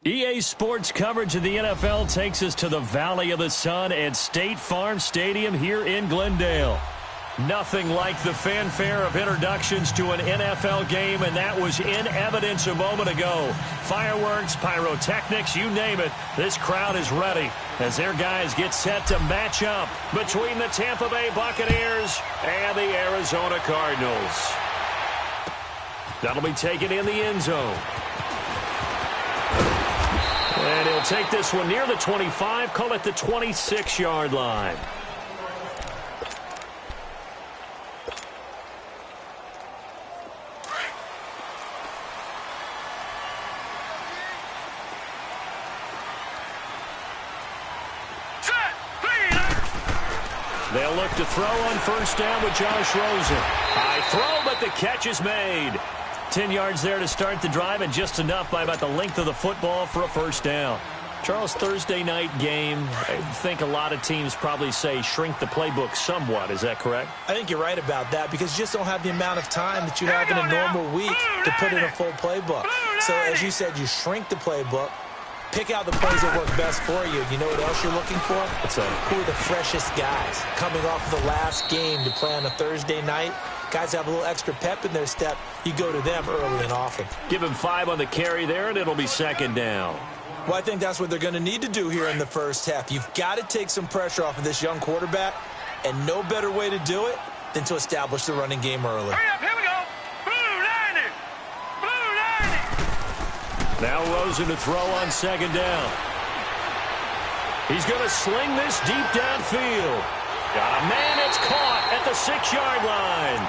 EA Sports coverage of the NFL takes us to the Valley of the Sun at State Farm Stadium here in Glendale. Nothing like the fanfare of introductions to an NFL game, and that was in evidence a moment ago. Fireworks, pyrotechnics, you name it, this crowd is ready as their guys get set to match up between the Tampa Bay Buccaneers and the Arizona Cardinals. That'll be taken in the end zone. And he'll take this one near the 25, call it the 26-yard line. They'll look to throw on first down with Josh Rosen. High throw, but the catch is made. 10 yards there to start the drive, and just enough by about the length of the football for a first down. Charles, Thursday night game, I think a lot of teams probably say shrink the playbook somewhat. Is that correct? I think you're right about that because you just don't have the amount of time that you have in a normal week to put in a full playbook. So, as you said, you shrink the playbook. Pick out the plays that work best for you. You know what else you're looking for? What's that? Who are the freshest guys coming off the last game to play on a Thursday night? Guys have a little extra pep in their step. You go to them early and often. Give him 5 on the carry there, and it'll be second down. Well, I think that's what they're going to need to do here in the first half. You've got to take some pressure off of this young quarterback, and no better way to do it than to establish the running game early. Hurry up, here we go. Blue 90. Blue 90. Now Rosen to throw on second down. He's going to sling this deep downfield. Got a man, it's caught at the 6-yard line.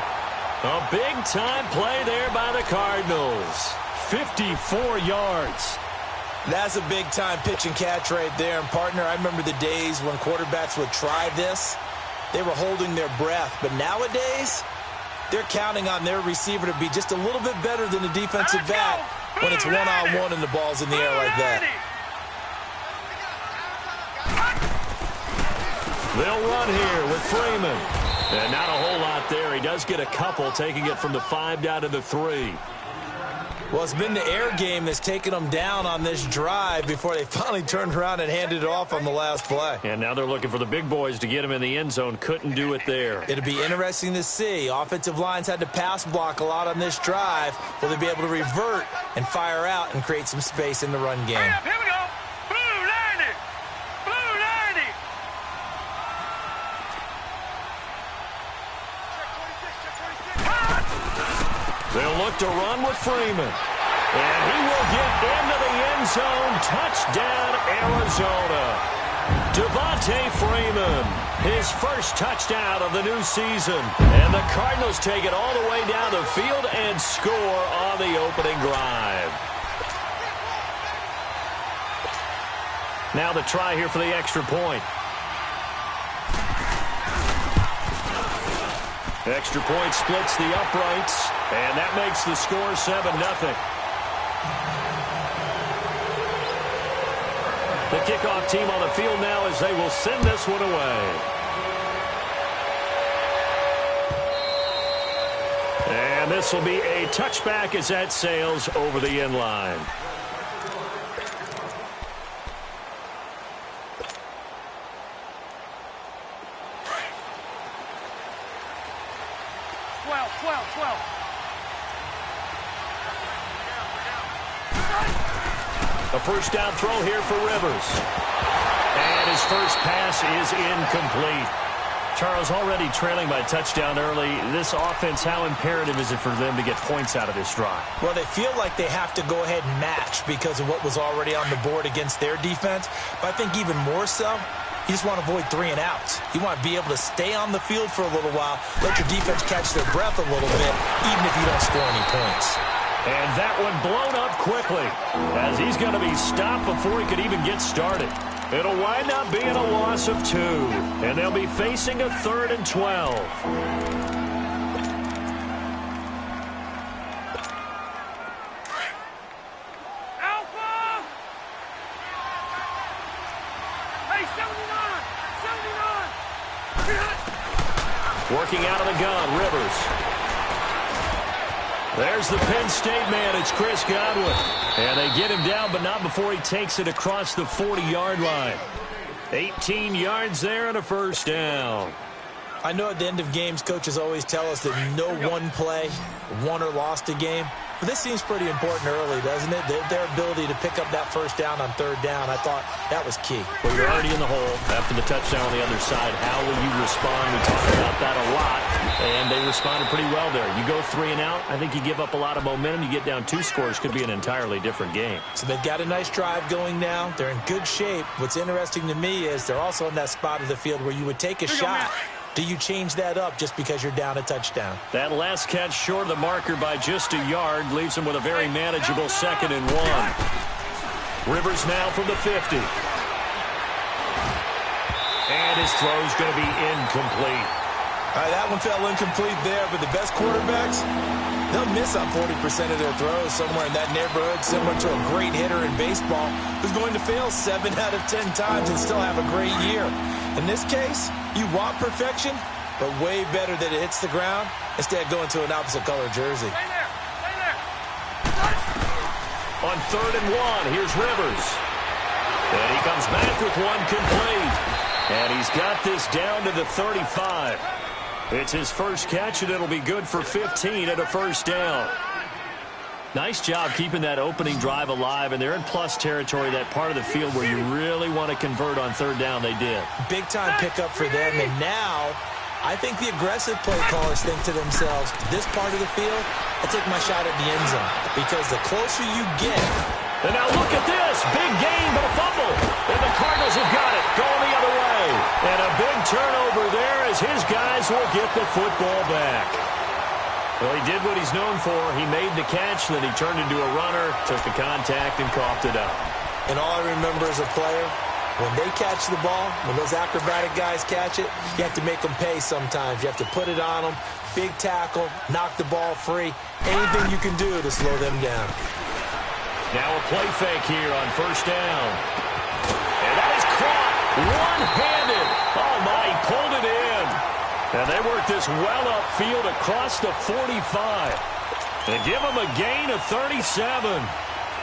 A big-time play there by the Cardinals. 54 yards. That's a big-time pitch and catch right there. And, partner, I remember the days when quarterbacks would try this. They were holding their breath. But nowadays, they're counting on their receiver to be just a little bit better than the defensive back when it's one-on-one and the ball's in the air like that. They'll run here with Freeman. And not a whole lot there. He does get a couple, taking it from the 5 down to the 3. Well, it's been the air game that's taken them down on this drive before they finally turned around and handed it off on the last play. And now they're looking for the big boys to get him in the end zone. Couldn't do it there. It'll be interesting to see. Offensive lines had to pass block a lot on this drive. Will they be able to revert and fire out and create some space in the run game? Hurry up, here we go. Blue 90. Blue 90. They'll look to run with Freeman. And he will get into the end zone. Touchdown, Arizona. Devontae Freeman, his first touchdown of the new season. And the Cardinals take it all the way down the field and score on the opening drive. Now the try here for the extra point. Extra point splits the uprights, and that makes the score 7-0. The kickoff team on the field now as they will send this one away. And this will be a touchback as that sails over the end line. A first down throw here for Rivers. And his first pass is incomplete. Charles, already trailing by touchdown early. This offense, how imperative is it for them to get points out of this drive? Well, they feel like they have to go ahead and match because of what was already on the board against their defense. But I think even more so, you just want to avoid 3 and outs. You want to be able to stay on the field for a little while, let your defense catch their breath a little bit, even if you don't score any points. And that one blown up quickly as he's going to be stopped before he could even get started. It'll wind up being a loss of 2, and they'll be facing a 3rd and 12. Alpha! Hey, 79! Working out of the gun, Rivers. There's the Penn State man. It's Chris Godwin. And they get him down, but not before he takes it across the 40-yard line. 18 yards there and a first down. I know at the end of games, coaches always tell us that no one play won or lost a game. But this seems pretty important early, doesn't it? Their ability to pick up that first down on third down, I thought that was key. Well, you're already in the hole after the touchdown on the other side. How will you respond? We talked about that a lot, and they responded pretty well there. You go 3 and out, I think you give up a lot of momentum. You get down 2 scores, could be an entirely different game. So they've got a nice drive going now. They're in good shape. What's interesting to me is they're also in that spot of the field where you would take a shot. Do you change that up just because you're down a touchdown? That last catch short of the marker by just a yard leaves him with a very manageable 2nd and 1. Rivers now from the 50. And his throw's going to be incomplete. All right, that one fell incomplete there, but the best quarterbacks, they'll miss on 40% of their throws somewhere in that neighborhood, similar to a great hitter in baseball who's going to fail 7 out of 10 times and still have a great year. In this case, you want perfection, but way better that it hits the ground instead of going to an opposite color jersey. Stay there. Stay there. On 3rd and 1, here's Rivers. And he comes back with one complete. And he's got this down to the 35. It's his first catch, and it'll be good for 15 at a first down. Nice job keeping that opening drive alive, and they're in plus territory, that part of the field where you really want to convert on 3rd down. They did. Big-time pickup for them, and now I think the aggressive play callers think to themselves, this part of the field, I'll take my shot at the end zone, because the closer you get. And now look at this. Big gain, but a fumble. And the Cardinals have got it, going the other way. And a big turnover there as his guys will get the football back. Well, he did what he's known for. He made the catch, then he turned into a runner, took the contact, and coughed it up. And all I remember as a player, when they catch the ball, when those acrobatic guys catch it, you have to make them pay sometimes. You have to put it on them, big tackle, knock the ball free, anything you can do to slow them down. Now a play fake here on 1st down. And that is caught one-handed. Oh, my, he pulled it in. And they work this well upfield across the 45. They give him a gain of 37.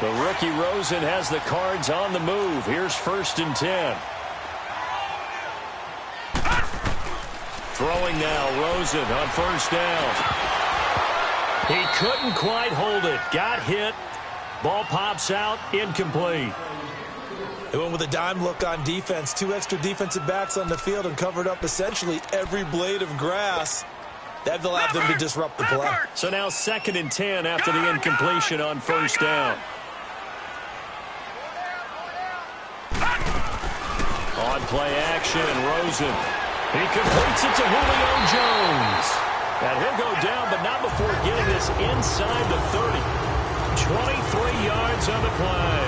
The rookie Rosen has the Cards on the move. Here's 1st and 10. Throwing now, Rosen on 1st down. He couldn't quite hold it. Got hit. Ball pops out, incomplete. They went with a dime look on defense. 2 extra defensive backs on the field and covered up essentially every blade of grass. That allowed them to disrupt the play. So now 2nd and 10 after the incompletion on 1st down. On play action, Rosen. He completes it to Julio Jones. And he'll go down, but not before getting this inside the 30. 23 yards on the play.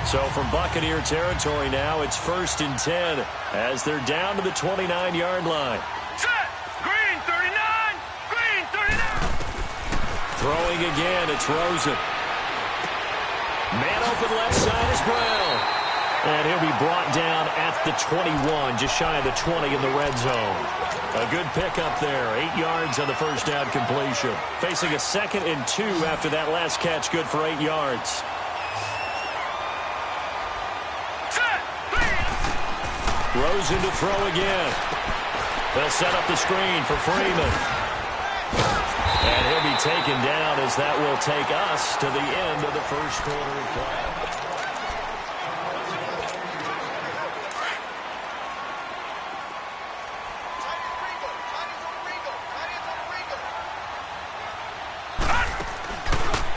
So from Buccaneer territory now, it's 1st and 10 as they're down to the 29-yard line. Set. Green 39. Green 39. Throwing again, it's Rosen. Man open left side is Brown. And he'll be brought down at the 21, just shy of the 20 in the red zone. A good pickup there, 8 yards on the 1st down completion. Facing a 2nd and 2 after that last catch, good for 8 yards. Rosen to throw again. They'll set up the screen for Freeman. And he'll be taken down as that will take us to the end of the first quarter of play.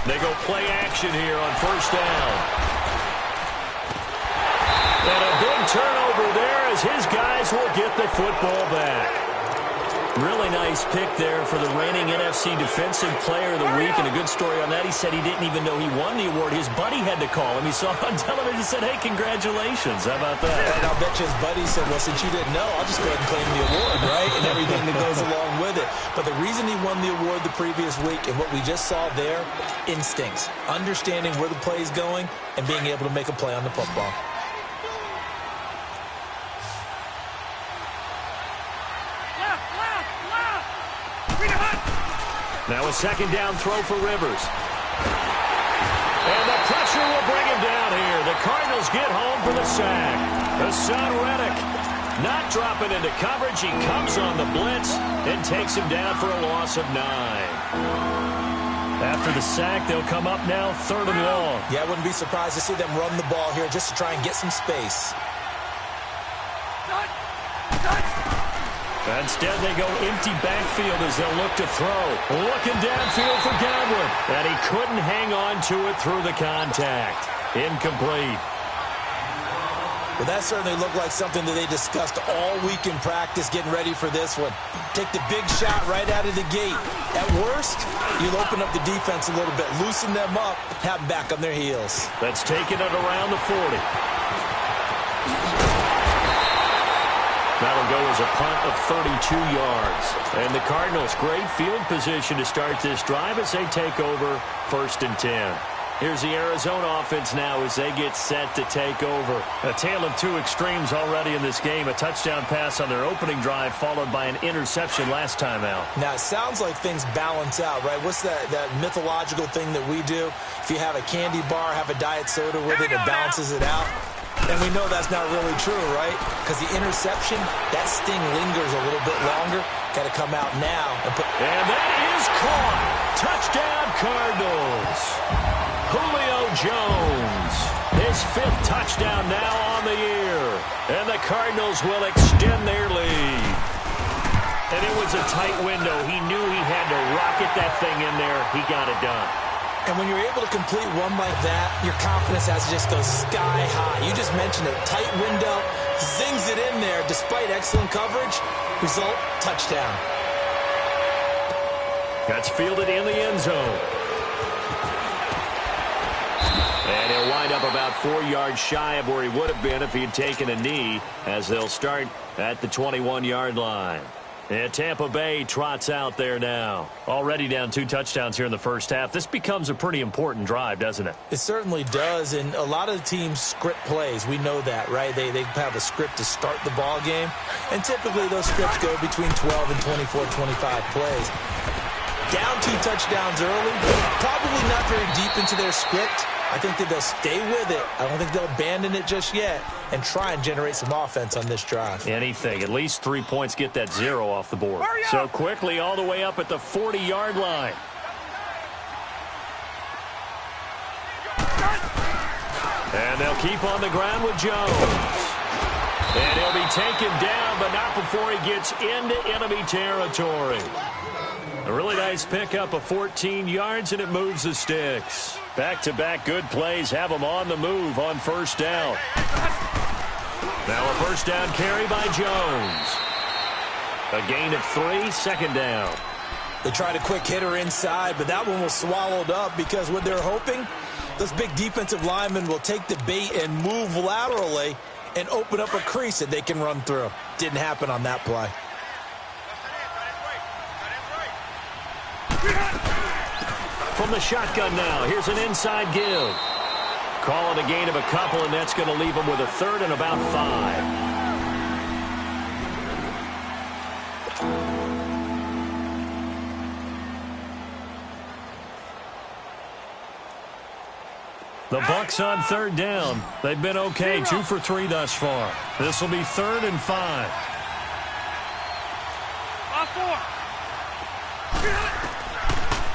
They go play action here on 1st down. And a big turnover there as his guys will get the football back. Really nice pick there for the reigning NFC Defensive Player of the Week. And a good story on that. He said he didn't even know he won the award. His buddy had to call him. He saw it on television and said, hey, congratulations. How about that? And I'll bet you his buddy said, well, since you didn't know, I'll just go ahead and claim the award, right? And everything that goes along with it. But the reason he won the award the previous week and what we just saw there, instincts. Understanding where the play is going and being able to make a play on the football. Now a second down throw for Rivers. And the pressure will bring him down here. The Cardinals get home for the sack. Hassan Reddick not dropping into coverage. He comes on the blitz and takes him down for a loss of 9. After the sack, they'll come up now 3rd and long. Yeah, I wouldn't be surprised to see them run the ball here just to try and get some space. Instead, they go empty backfield as they'll look to throw. Looking downfield for Godwin. And he couldn't hang on to it through the contact. Incomplete. Well, that certainly looked like something that they discussed all week in practice getting ready for this one. Take the big shot right out of the gate. At worst, you'll open up the defense a little bit, loosen them up, have them back on their heels. That's taking it around the 40. That'll go as a punt of 32 yards. And the Cardinals, great field position to start this drive as they take over 1st and 10. Here's the Arizona offense now as they get set to take over. A tale of two extremes already in this game. A touchdown pass on their opening drive followed by an interception last time out. Now, it sounds like things balance out, right? What's that mythological thing that we do? If you have a candy bar, have a diet soda with it, it balances it out. And we know that's not really true, right? Because the interception, that sting lingers a little bit longer. Got to come out now. And that is caught. Touchdown, Cardinals. Julio Jones, his 5th touchdown now on the year. And the Cardinals will extend their lead. And it was a tight window. He knew he had to rocket that thing in there. He got it done. And when you're able to complete one like that, your confidence has to just go sky high. You just mentioned a tight window, zings it in there despite excellent coverage. Result, touchdown. That's fielded in the end zone. And he'll wind up about 4 yards shy of where he would have been if he had taken a knee, as they'll start at the 21-yard line. And Tampa Bay trots out there now. Already down 2 touchdowns here in the first half. This becomes a pretty important drive, doesn't it? It certainly does, and a lot of the teams script plays. We know that, right? They have a script to start the ball game, and typically those scripts go between 12 and 24, 25 plays. Down 2 touchdowns early, probably not very deep into their script. I think that they'll stay with it. I don't think they'll abandon it just yet and try and generate some offense on this drive. Anything. At least 3 points, get that 0 off the board. So quickly all the way up at the 40-yard line. And they'll keep on the ground with Jones. And he'll be taken down, but not before he gets into enemy territory. A really nice pickup of 14 yards, and it moves the sticks. Back-to-back good plays have them on the move on 1st down. Now a 1st down carry by Jones. A gain of 3, 2nd down. They tried a quick hitter inside, but that one was swallowed up because what they're hoping, those big defensive linemen will take the bait and move laterally and open up a crease that they can run through. Didn't happen on that play. From the shotgun now, here's an inside give. Call it a gain of a couple, and that's going to leave them with a 3rd and about 5. The Bucs on 3rd down. They've been okay, 2 for 3 thus far. This will be 3rd and 5. 4.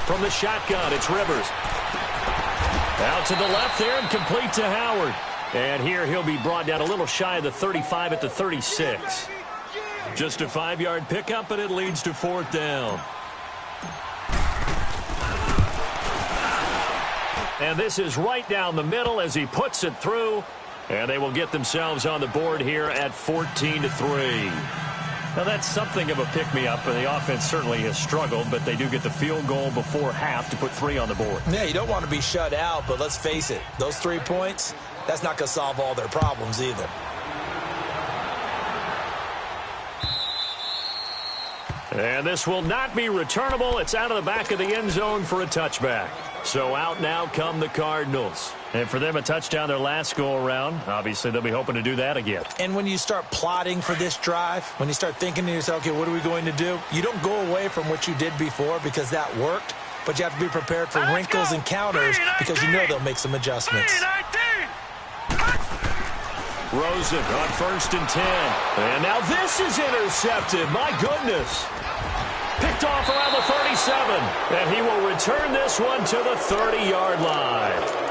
From the shotgun, it's Rivers. Out to the left there and complete to Howard. And here he'll be brought down a little shy of the 35 at the 36. Just a 5-yard pickup, and it leads to 4th down. And this is right down the middle as he puts it through. And they will get themselves on the board here at 14-3. Now, that's something of a pick-me-up, and the offense certainly has struggled, but they do get the field goal before half to put 3 on the board. Yeah, you don't want to be shut out, but let's face it, those 3 points, that's not going to solve all their problems either. And this will not be returnable. It's out of the back of the end zone for a touchback. So out now come the Cardinals. And for them, a touchdown their last go-around. Obviously, they'll be hoping to do that again. And when you start plotting for this drive, when you start thinking to yourself, okay, what are we going to do? You don't go away from what you did before because that worked, but you have to be prepared for wrinkles and counters because you know they'll make some adjustments. Rosen on 1st and 10. And now this is intercepted. My goodness. Picked off around the 37. And he will return this one to the 30-yard line.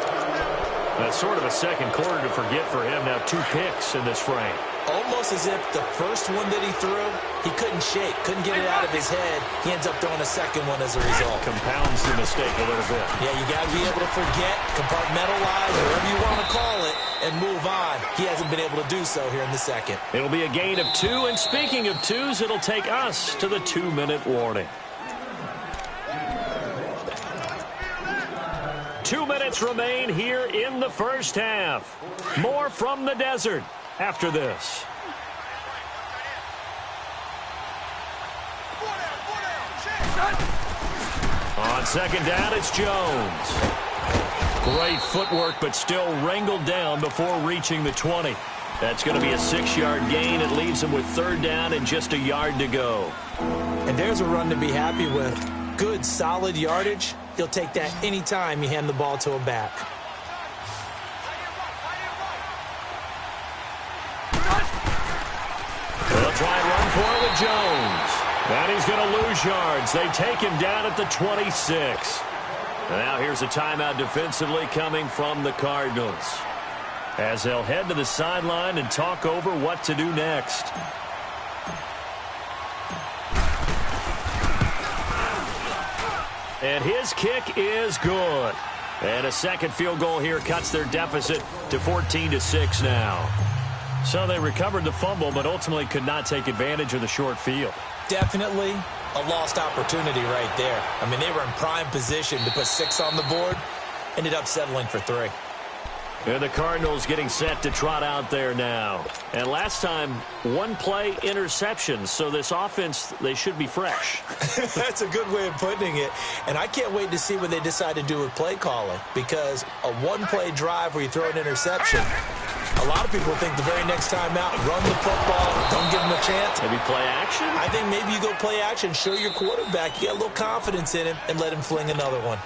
That's sort of a second quarter to forget for him. Now 2 picks in this frame. Almost as if the first one that he threw, he couldn't shake, couldn't get it out of his head. He ends up throwing a second one as a result. Compounds the mistake a little bit. Yeah, you got to be able to forget, compartmentalize, whatever you want to call it, and move on. He hasn't been able to do so here in the second. It'll be a gain of 2, and speaking of 2s, it'll take us to the 2-minute warning. 2 minutes remain here in the first half. More from the desert after this. On second down, it's Jones. Great footwork, but still wrangled down before reaching the 20. That's going to be a 6-yard gain. It leaves him with 3rd down and just a yard to go. And there's a run to be happy with. Good, solid yardage. He'll take that anytime you hand the ball to him back. They'll try and run for it with Jones. And he's going to lose yards. They take him down at the 26. And now here's a timeout defensively coming from the Cardinals, as they'll head to the sideline and talk over what to do next. And his kick is good. And a second field goal here cuts their deficit to 14-6 now. So they recovered the fumble, but ultimately could not take advantage of the short field. Definitely a lost opportunity right there. I mean, they were in prime position to put 6 on the board. Ended up settling for 3. And the Cardinals getting set to trot out there now. And last time, 1-play interceptions. So this offense, they should be fresh. That's a good way of putting it. And I can't wait to see what they decide to do with play calling. Because a 1-play drive where you throw an interception, a lot of people think the very next time out, run the football, don't give them a chance. Maybe play action? I think maybe you go play action, show your quarterback you got a little confidence in him, and let him fling another one.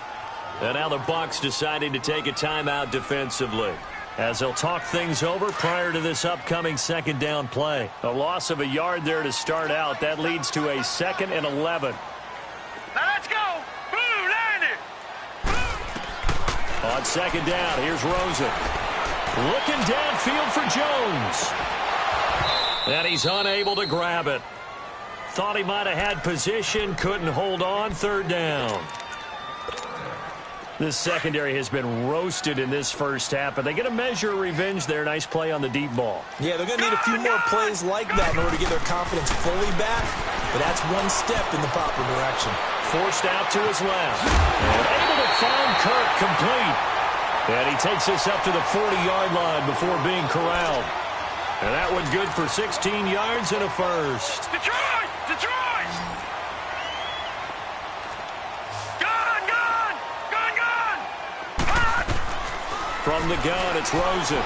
And now the Bucs deciding to take a timeout defensively, as they'll talk things over prior to this upcoming second down play. A loss of a yard there to start out. That leads to a 2nd and 11. Now let's go. Blue, line it. On second down, here's Rosen. Looking downfield for Jones. And he's unable to grab it. Thought he might have had position, couldn't hold on. 3rd down. This secondary has been roasted in this first half, but they get a measure of revenge there. Nice play on the deep ball. Yeah, they're going to need a few more plays like that in order to get their confidence fully back, but that's one step in the proper direction. Forced out to his left. And able to find Kirk complete. And he takes this up to the 40-yard line before being corralled. And that one's good for 16 yards and a first. Detroit! Detroit! Gun, gun! Gun, gun! Hot! From the gun, it's Rosen.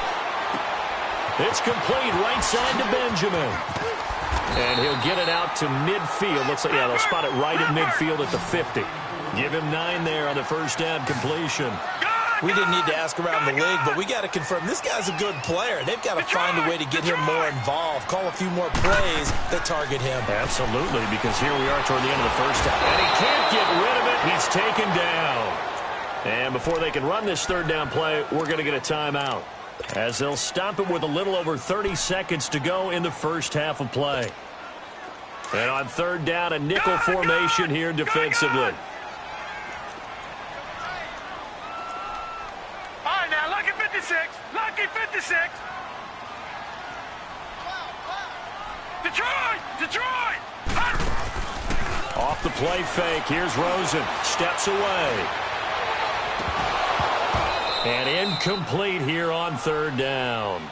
It's complete right side to Benjamin. And he'll get it out to midfield. Looks like, yeah, they'll spot it right at midfield at the 50. Give him 9 there on the first down completion. We didn't need to ask around the league, but we got to confirm this guy's a good player. They've got to find a way to get him more involved, call a few more plays that target him. Absolutely, because here we are toward the end of the first half. And he can't get rid of it. He's taken down. And before they can run this 3rd down play, we're going to get a timeout, as they'll stop it with a little over 30 seconds to go in the first half of play. And on 3rd down, a nickel formation here defensively. All right, now, lucky 56. Lucky 56. Detroit! Detroit! Hot! Off the play fake, here's Rosen. Steps away. And incomplete here on 3rd down.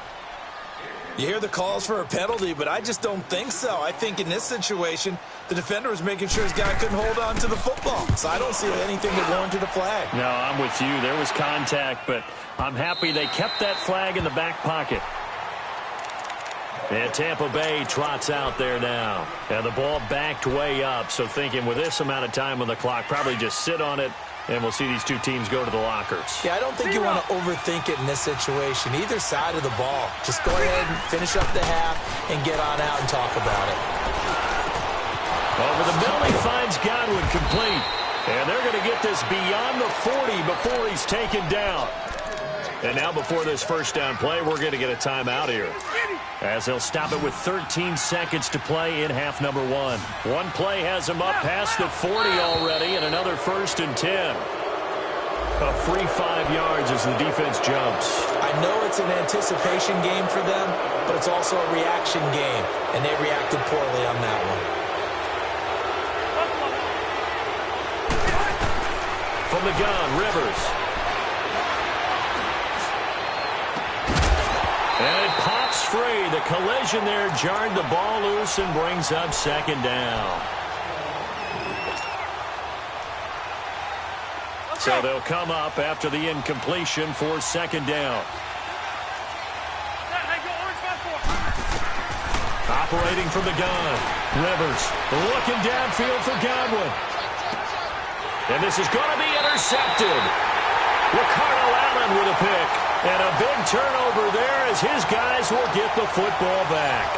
You hear the calls for a penalty, but I just don't think so. I think in this situation, the defender was making sure his guy couldn't hold on to the football. So I don't see anything that warranted a flag. No, I'm with you. There was contact, but I'm happy they kept that flag in the back pocket. And Tampa Bay trots out there now. And the ball backed way up, so thinking with this amount of time on the clock, probably just sit on it, and we'll see these two teams go to the lockers. Yeah, I don't think you want to overthink it in this situation. Either side of the ball. Just go ahead and finish up the half and get on out and talk about it. Over the middle, he finds Godwin complete. And they're going to get this beyond the 40 before he's taken down. And now before this first down play, we're going to get a timeout here, as they'll stop it with 13 seconds to play in half number 1. One play has him up past the 40 already, and another 1st and 10. A free 5 yards as the defense jumps. I know it's an anticipation game for them, but it's also a reaction game, and they reacted poorly on that one. From the gun, Rivers. And it pops free. The collision there jarred the ball loose and brings up 2nd down. So they'll come up after the incompletion for 2nd down. Operating from the gun, Rivers looking downfield for Godwin. And this is going to be intercepted. Ricardo Allen with a pick. And a big turnover there as his guys will get the football back.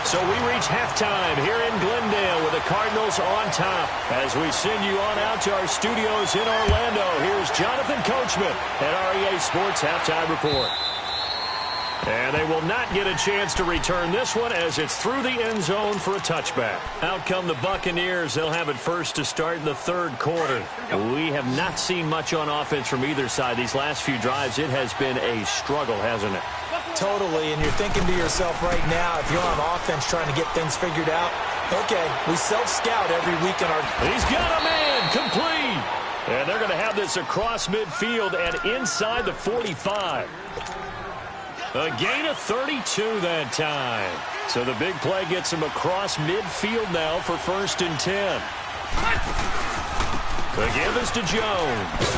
So we reach halftime here in Glendale with the Cardinals on top. As we send you on out to our studios in Orlando, here's Jonathan Coachman at REA Sports Halftime Report. And they will not get a chance to return this one as it's through the end zone for a touchback. Out come the Buccaneers. They'll have it first to start in the 3rd quarter. We have not seen much on offense from either side. These last few drives, it has been a struggle, hasn't it? Totally, and you're thinking to yourself right now, if you're on offense trying to get things figured out, okay, we self-scout every week in our... He's got a man, complete! And they're going to have this across midfield and inside the 45. A gain of 32 that time. So the big play gets him across midfield now for 1st and 10. The give is to Jones.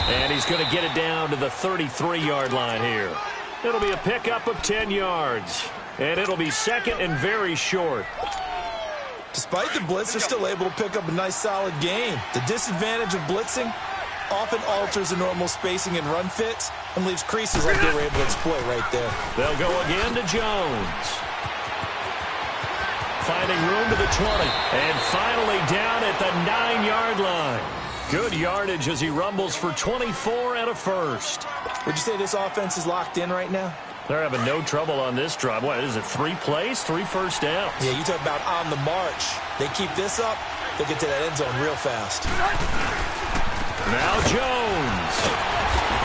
And he's going to get it down to the 33-yard line here. It'll be a pickup of 10 yards. And it'll be 2nd and very short. Despite the blitz, they're still able to pick up a nice solid gain. The disadvantage of blitzing often alters the normal spacing and run fits and leaves creases like they were able to exploit right there. They'll go again to Jones. Finding room to the 20. And finally down at the 9-yard line. Good yardage as he rumbles for 24 and a first. Would you say this offense is locked in right now? They're having no trouble on this drive. What is it, 3 plays, 3 first downs? Yeah, you talk about on the march. They keep this up, they'll get to that end zone real fast. Now Jones.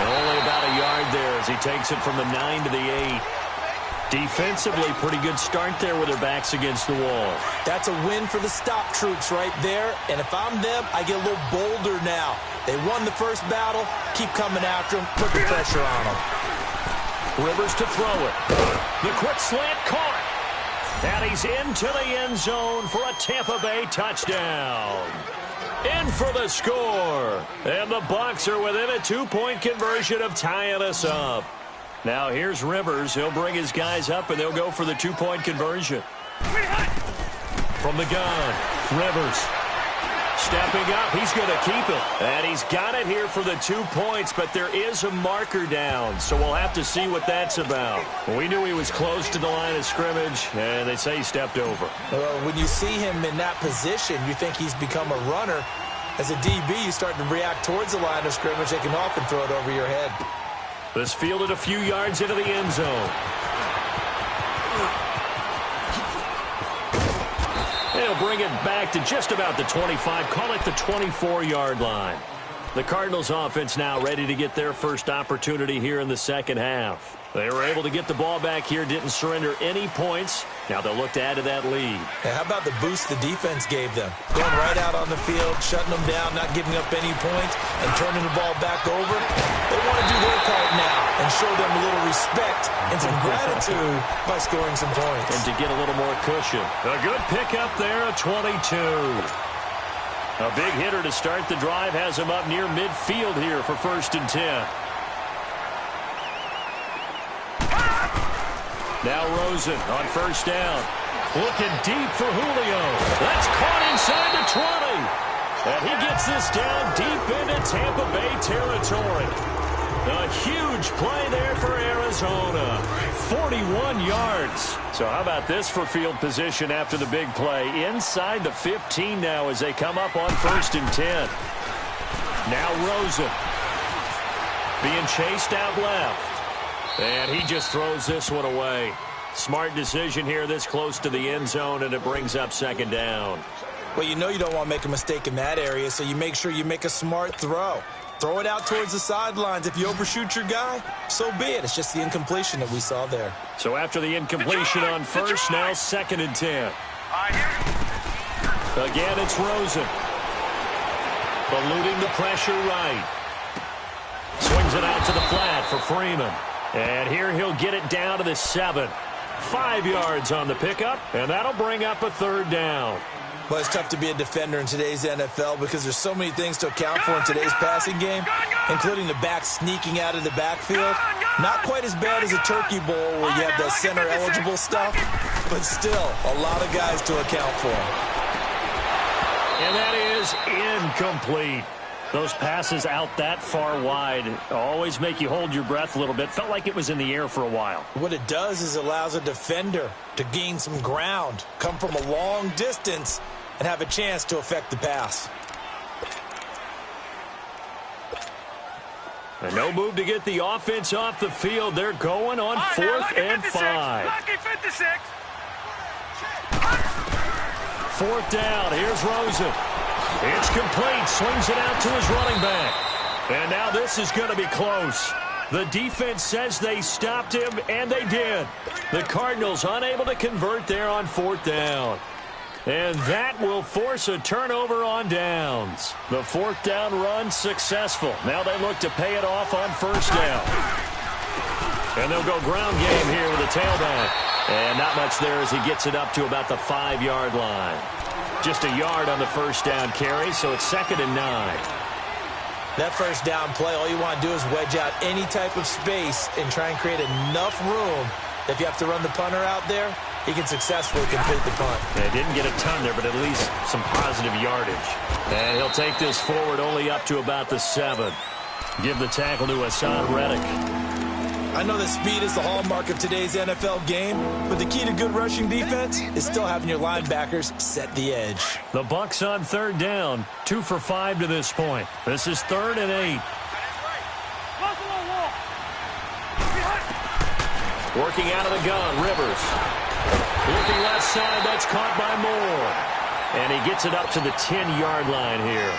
Only about a yard there as he takes it from the 9 to the 8. Defensively, pretty good start there with their backs against the wall. That's a win for the stop troops right there. And if I'm them, I get a little bolder now. They won the first battle. Keep coming after them. Put the pressure on them. Rivers to throw it. The quick slant caught. And he's into the end zone for a Tampa Bay touchdown. In for the score. And the Bucs are within a 2-point conversion of tying us up. Now here's Rivers. He'll bring his guys up, and they'll go for the 2-point conversion. From the gun, Rivers. Stepping up, he's going to keep it. And he's got it here for the 2 points, but there is a marker down, so we'll have to see what that's about. We knew he was close to the line of scrimmage, and they say he stepped over. Well, when you see him in that position, you think he's become a runner. As a DB, you start to react towards the line of scrimmage. They can often throw it over your head. This fielded a few yards into the end zone. They'll bring it back to just about the 25. Call it the 24-yard line. The Cardinals offense now ready to get their first opportunity here in the second half. They were able to get the ball back here, didn't surrender any points. Now they'll look to add to that lead. And how about the boost the defense gave them? Going right out on the field, shutting them down, not giving up any points, and turning the ball back over. They want to do their part now and show them a little respect and some gratitude by scoring some points. And to get a little more cushion. A good pickup there, a 22. A big hitter to start the drive has him up near midfield here for 1st and 10. Now Rosen on 1st down. Looking deep for Julio. That's caught inside the 20. And he gets this down deep into Tampa Bay territory. A huge play there for Arizona. 41 yards. So how about this for field position after the big play? Inside the 15 now as they come up on 1st and 10. Now Rosen being chased out left. And he just throws this one away. Smart decision here this close to the end zone, and it brings up 2nd down. Well, you know you don't want to make a mistake in that area, so you make sure you make a smart throw. Throw it out towards the sidelines. If you overshoot your guy, so be it. It's just the incompletion that we saw there. So after the incompletion on 1st, now 2nd and 10. Again, it's Rosen. Eluding the pressure right. Swings it out to the flat for Freeman. And here he'll get it down to the 7. 5 yards on the pickup, and that'll bring up a 3rd down. Well, it's tough to be a defender in today's NFL because there's so many things to account for in today's passing game, including the back sneaking out of the backfield. Not quite as bad as a turkey bowl where you have the center-eligible stuff, but still a lot of guys to account for. And that is incomplete. Those passes out that far wide always make you hold your breath a little bit. Felt like it was in the air for a while. What it does is allows a defender to gain some ground, come from a long distance, and have a chance to affect the pass. And no move to get the offense off the field. They're going on 4th and 5. 4th down. Here's Rosen. It's complete. Swings it out to his running back. And now this is going to be close. The defense says they stopped him, and they did. The Cardinals unable to convert there on 4th down. And that will force a turnover on downs. The 4th down run successful. Now they look to pay it off on 1st down. And they'll go ground game here with a tailback. And not much there as he gets it up to about the 5-yard line. Just a yard on the 1st down carry, so it's 2nd and 9. That 1st down play, all you want to do is wedge out any type of space and try and create enough room. If you have to run the punter out there, he can successfully complete the punt. They didn't get a ton there, but at least some positive yardage. And he'll take this forward only up to about the 7. Give the tackle to Hassan Reddick. I know that speed is the hallmark of today's NFL game, but the key to good rushing defense is still having your linebackers set the edge. The Bucs on 3rd down, 2 for 5 to this point. This is 3rd and 8. Working out of the gun, Rivers. Looking left side, that's caught by Moore. And he gets it up to the 10-yard line here.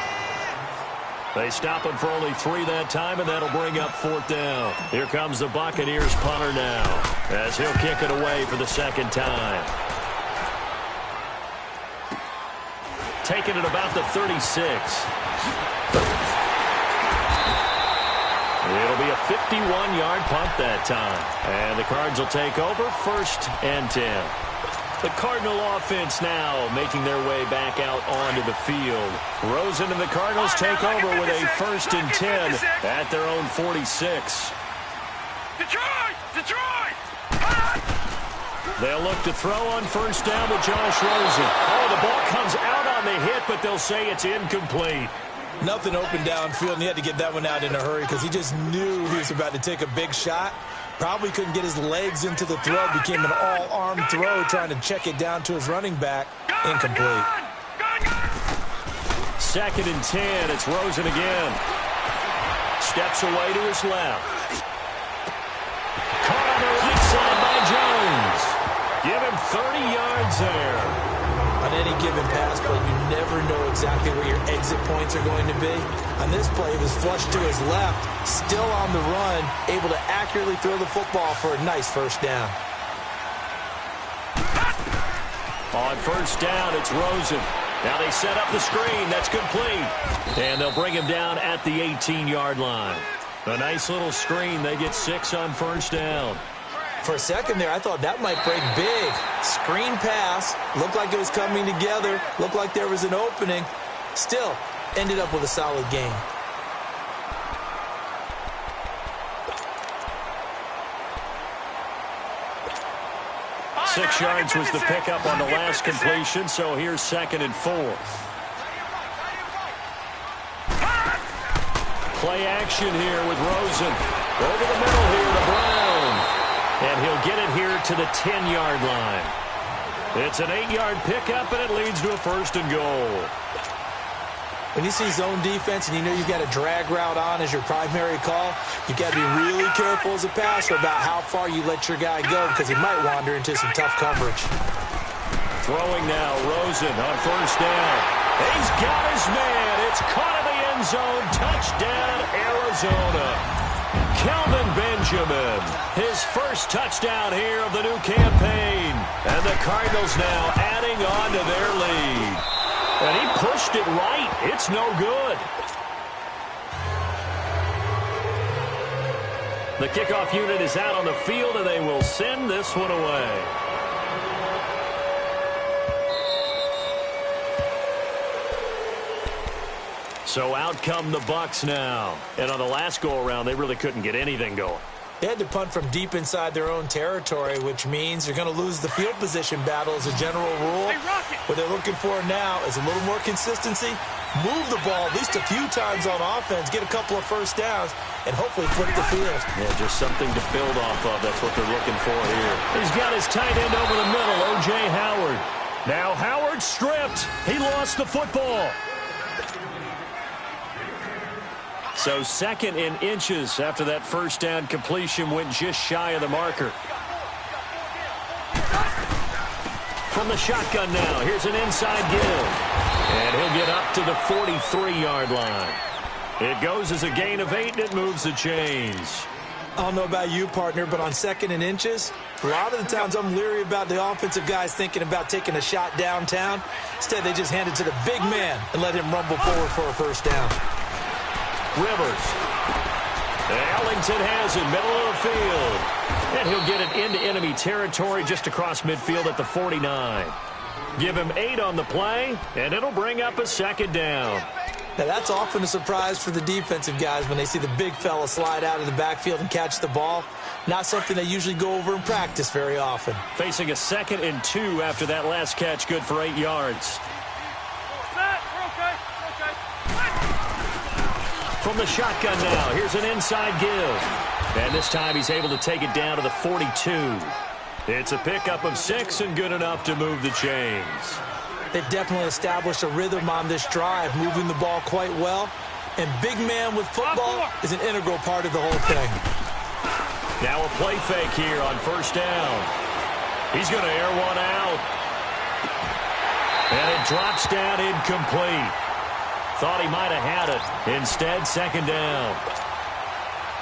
They stop him for only 3 that time, and that'll bring up 4th down. Here comes the Buccaneers punter now, as he'll kick it away for the 2nd time. Taking it about the 36. It'll be a 51-yard punt that time. And the Cards will take over 1st and 10. The Cardinal offense now making their way back out onto the field. Rosen and the Cardinals take over with a 1st and 10 at their own 46. Detroit! They'll look to throw on 1st down to Josh Rosen. Oh, the ball comes out on the hit, but they'll say it's incomplete. Nothing open downfield, and he had to get that one out in a hurry because he just knew he was about to take a big shot. Probably couldn't get his legs into the throw. Became an all-arm throw trying to check it down to his running back. Incomplete. 2nd and 10. It's Rosen again. Steps away to his left. Caught on the right side by Jones. Give him 30 yards there. I On any given pass play, you never know exactly where your exit points are going to be. On this play, he was flushed to his left, still on the run, able to accurately throw the football for a nice first down. On first down, it's Rosen. Now they set up the screen. That's complete. And they'll bring him down at the 18-yard line. A nice little screen. They get 6 on first down. For a second there, I thought that might break big. Screen pass. Looked like it was coming together. Looked like there was an opening. Still, ended up with a solid gain. Six yards was the pickup on the last completion, so here's 2nd and 4. Play action here with Rosen. Over the middle here to Brown. And he'll get it here to the 10-yard line. It's an 8-yard pickup, and it leads to a 1st and goal. When you see zone defense and you know you've got a drag route on as your primary call, you've got to be really careful as a passer about how far you let your guy go because he might wander into some tough coverage. Throwing now, Rosen on first down. He's got his man. It's caught in the end zone. Touchdown, Arizona. Kelvin Benjamin, his first touchdown here of the new campaign. And the Cardinals now adding on to their lead. And he pushed it right. It's no good. The kickoff unit is out on the field, and they will send this one away. So out come the Bucs now. And on the last go-around, they really couldn't get anything going. They had to punt from deep inside their own territory, which means they're going to lose the field position battle as a general rule. What they're looking for now is a little more consistency, move the ball at least a few times on offense, get a couple of first downs, and hopefully flip the field. Yeah, just something to build off of. That's what they're looking for here. He's got his tight end over the middle, O.J. Howard. Now Howard stripped. He lost the football. So 2nd and inches after that first down completion went just shy of the marker. From the shotgun now, here's an inside give. And he'll get up to the 43-yard line. It goes as a gain of 8, and it moves the chains. I don't know about you, partner, but on 2nd and inches, a lot of the times I'm leery about the offensive guys thinking about taking a shot downtown. Instead, they just hand it to the big man and let him rumble forward for a first down. Rivers. Ellington has it, middle of the field. And he'll get it into enemy territory just across midfield at the 49. Give him 8 on the play, and it'll bring up a 2nd down. Now, that's often a surprise for the defensive guys when they see the big fella slide out of the backfield and catch the ball. Not something they usually go over in practice very often. Facing a 2nd and 2 after that last catch, good for 8 yards. From the shotgun now, here's an inside give. And this time he's able to take it down to the 42. It's a pickup of 6 and good enough to move the chains. They've definitely established a rhythm on this drive, moving the ball quite well. And big man with football is an integral part of the whole thing. Now a play fake here on first down. He's going to air one out. And it drops down incomplete. Thought he might have had it. Instead, 2nd down.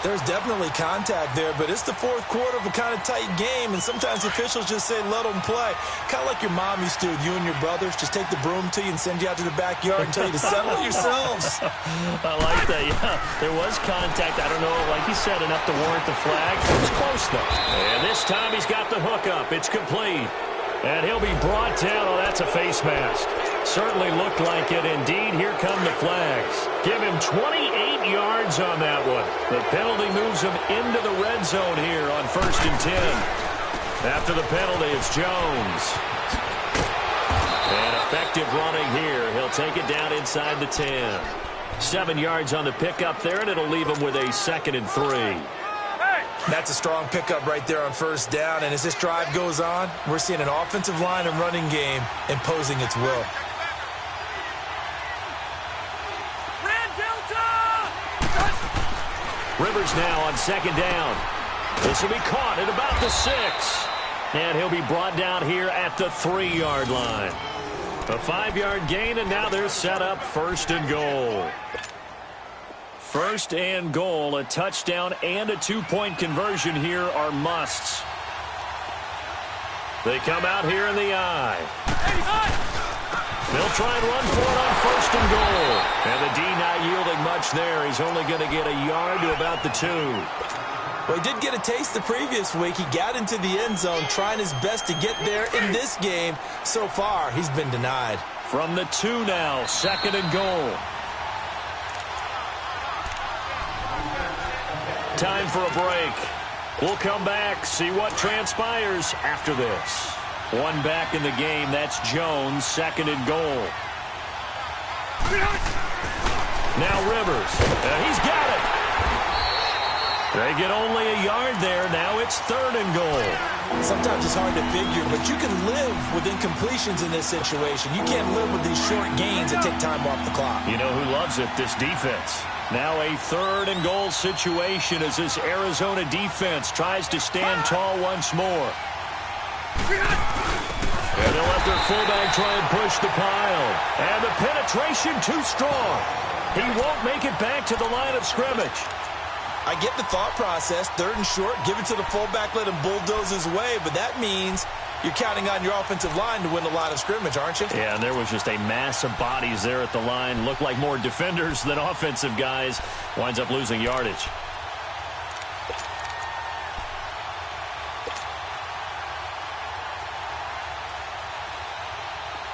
There's definitely contact there, but it's the 4th quarter of a kind of tight game, and sometimes officials just say, let them play. Kind of like your mom used to, you and your brothers, just take the broom to you and send you out to the backyard and tell you to settle it yourselves. I like that, yeah. There was contact. I don't know, like you said, enough to warrant the flag. It was close, though. And this time he's got the hook up. It's complete. And he'll be brought down. Oh, that's a face mask. Certainly looked like it. Indeed, here come the flags. Give him 28 yards on that one. The penalty moves him into the red zone here on 1st and 10. After the penalty, it's Jones. And effective running here. He'll take it down inside the 10. 7 yards on the pickup there, and it'll leave him with a 2nd and 3. That's a strong pickup right there on first down. And as this drive goes on, we're seeing an offensive line and running game imposing its will. Rivers now on 2nd down. This will be caught at about the 6. And he'll be brought down here at the 3-yard line. A 5-yard gain, and now they're set up 1st and goal. 1st and goal, a touchdown and a 2-point conversion here are musts. They come out here in the eye. They'll try and run for it on 1st and goal. And the D not yielding much there. He's only going to get a yard to about the 2. Well, he did get a taste the previous week. He got into the end zone trying his best to get there in this game. So far, he's been denied. From the 2 now, 2nd and goal. Time for a break. We'll come back, see what transpires after this. One back in the game, that's Jones, 2nd and goal. Now Rivers, he's got it. They get only a yard there. Now it's 3rd and goal. Sometimes it's hard to figure, but you can live with incompletions in this situation. You can't live with these short gains that take time off the clock. You know who loves it? This defense. Now a 3rd and goal situation as this Arizona defense tries to stand tall once more. And they'll let their fullback try and push the pile. And the penetration too strong. He won't make it back to the line of scrimmage. I get the thought process. 3rd and short, give it to the fullback, let him bulldoze his way. But that means you're counting on your offensive line to win the line of scrimmage, aren't you? Yeah, and there was just a mass of bodies there at the line. Looked like more defenders than offensive guys. Winds up losing yardage.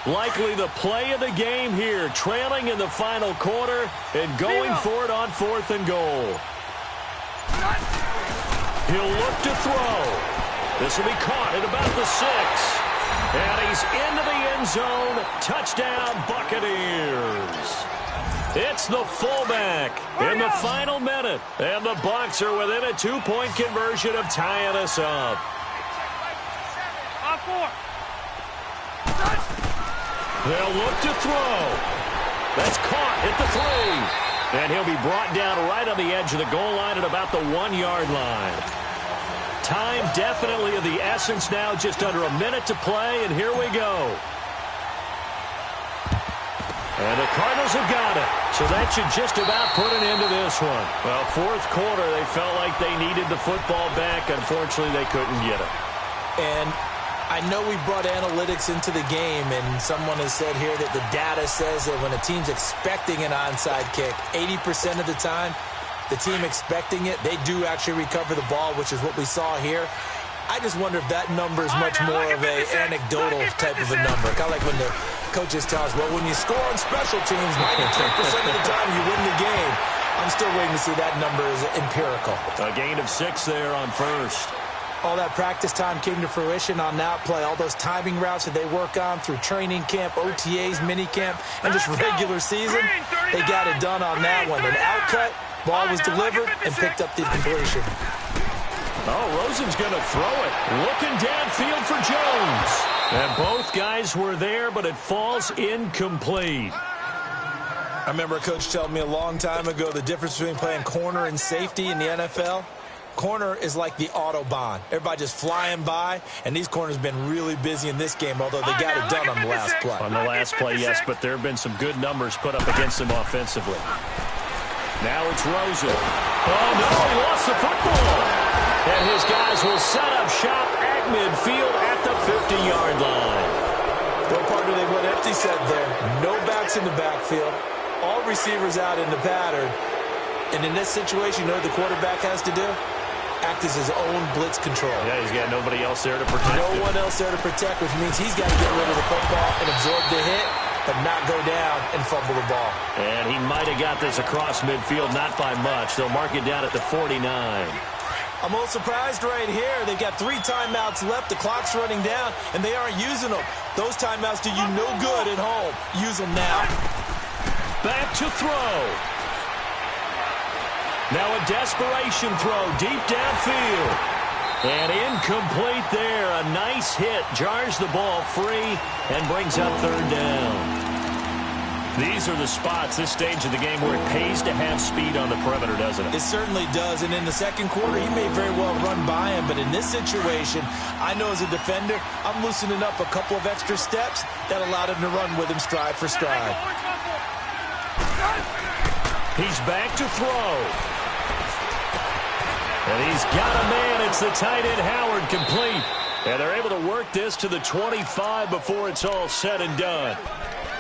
Likely the play of the game here, trailing in the final quarter and going for it on 4th and goal. He'll look to throw. This will be caught at about the 6. And he's into the end zone. Touchdown, Buccaneers. It's the fullback in the final minute. And the Bucs are within a 2-point conversion of tying us up. They'll look to throw. That's caught at the 3. And he'll be brought down right on the edge of the goal line at about the 1-yard line. Time definitely of the essence now, just under a minute to play, and here we go. And the Cardinals have got it. So that should just about put an end to this one. Well, 4th quarter, they felt like they needed the football back. Unfortunately, they couldn't get it. And I know we brought analytics into the game, and someone has said here that the data says that when a team's expecting an onside kick, 80% of the time, the team expecting it, they do actually recover the ball, which is what we saw here. I just wonder if that number is much more of an anecdotal type of a number. Kind of like when the coaches tell us, well, when you score on special teams, 93% of the time you win the game. I'm still waiting to see that number is empirical. A gain of 6 there on 1st. All that practice time came to fruition on that play. All those timing routes that they work on through training camp, OTAs, mini camp, and just regular season, they got it done on that one. An outcut, ball was delivered, and picked up the completion. Oh, Rosen's going to throw it. Looking downfield for Jones. And both guys were there, but it falls incomplete. I remember a coach telling me a long time ago the difference between playing corner and safety in the NFL. Corner is like the Autobahn. Everybody just flying by, and these corners have been really busy in this game, although they got it done on the last play. On the last play, yes, but there have been some good numbers put up against them offensively. Now it's Rosen. Oh, no, he lost the football. And his guys will set up shop at midfield at the 50-yard line. Well, partner, they went empty set there. No backs in the backfield. All receivers out in the pattern. And in this situation, you know what the quarterback has to do? Act as his own blitz control. Yeah, he's got nobody else there to protect him. No one else there to protect, which means he's got to get rid of the football and absorb the hit, but not go down and fumble the ball. And he might have got this across midfield, not by much. They'll mark it down at the 49. I'm a little surprised right here. They've got 3 timeouts left. The clock's running down, and they aren't using them. Those timeouts do you no good at home. Use them now. Back to throw. Now a desperation throw deep downfield. And incomplete there. A nice hit. Jars the ball free and brings up 3rd down. These are the spots, this stage of the game, where it pays to have speed on the perimeter, doesn't it? It certainly does, and in the second quarter, he may very well run by him, but in this situation, I know as a defender, I'm loosening up a couple of extra steps that allowed him to run with him stride for stride. He's back to throw. And he's got a man. It's the tight end, Howard, complete. And they're able to work this to the 25 before it's all said and done.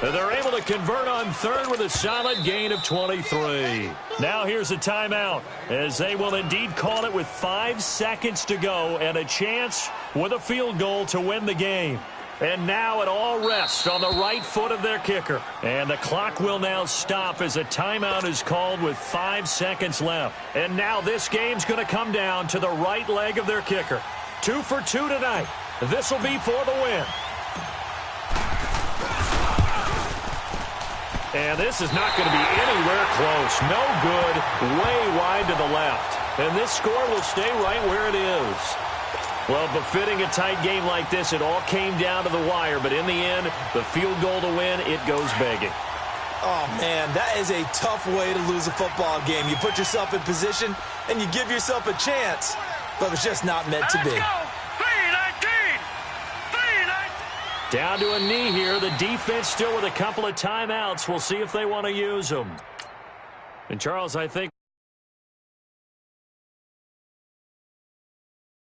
And they're able to convert on third with a solid gain of 23. Now here's a timeout, as they will indeed call it with 5 seconds to go and a chance with a field goal to win the game. And now it all rests on the right foot of their kicker. And the clock will now stop as a timeout is called with 5 seconds left. And now this game's going to come down to the right leg of their kicker. 2 for 2 tonight. This will be for the win. And this is not going to be anywhere close. No good. Way wide to the left. And this score will stay right where it is. Well, befitting a tight game like this, it all came down to the wire. But in the end, the field goal to win, it goes begging. Oh, man, that is a tough way to lose a football game. You put yourself in position, and you give yourself a chance. But it's just not meant to be. Down to a knee here. The defense still with a couple of timeouts. We'll see if they want to use them. And, Charles, I think